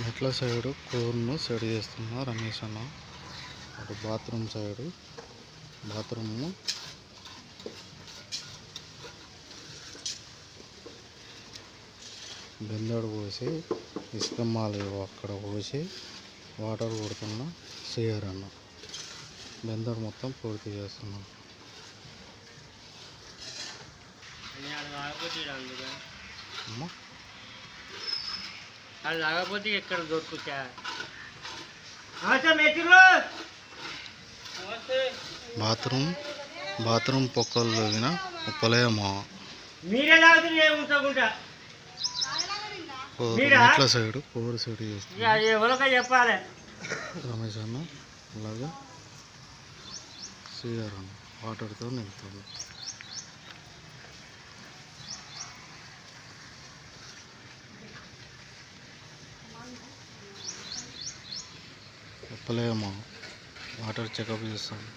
మెట్ల side కోర్ను set చేస్తున్నా రమేష్ అన్న. అటు బాత్రూమ్ సైడు బాత్రూము బెందడు పోసి ఇసుకమ్మాలి అక్కడ పోసి వాటర్ కొడుతున్నా సిఆర్ అన్న. బెందడు మొత్తం పూర్తి చేస్తున్నా. లేకపోతే ఎక్కడ దొరుకుతా బాత్రూమ్ పొక్కలు తగిన ఉప్పలేమో మెట్ల సైడు కోరు సైడ్ చేస్తున్నా చెప్పాలి రమేష్ అన్న. అలాగే సిఆర్ అన్న వాటర్తో నింపుతుంది. ఉప్పలేమో వాటర్ చెకప్ చేస్తాను.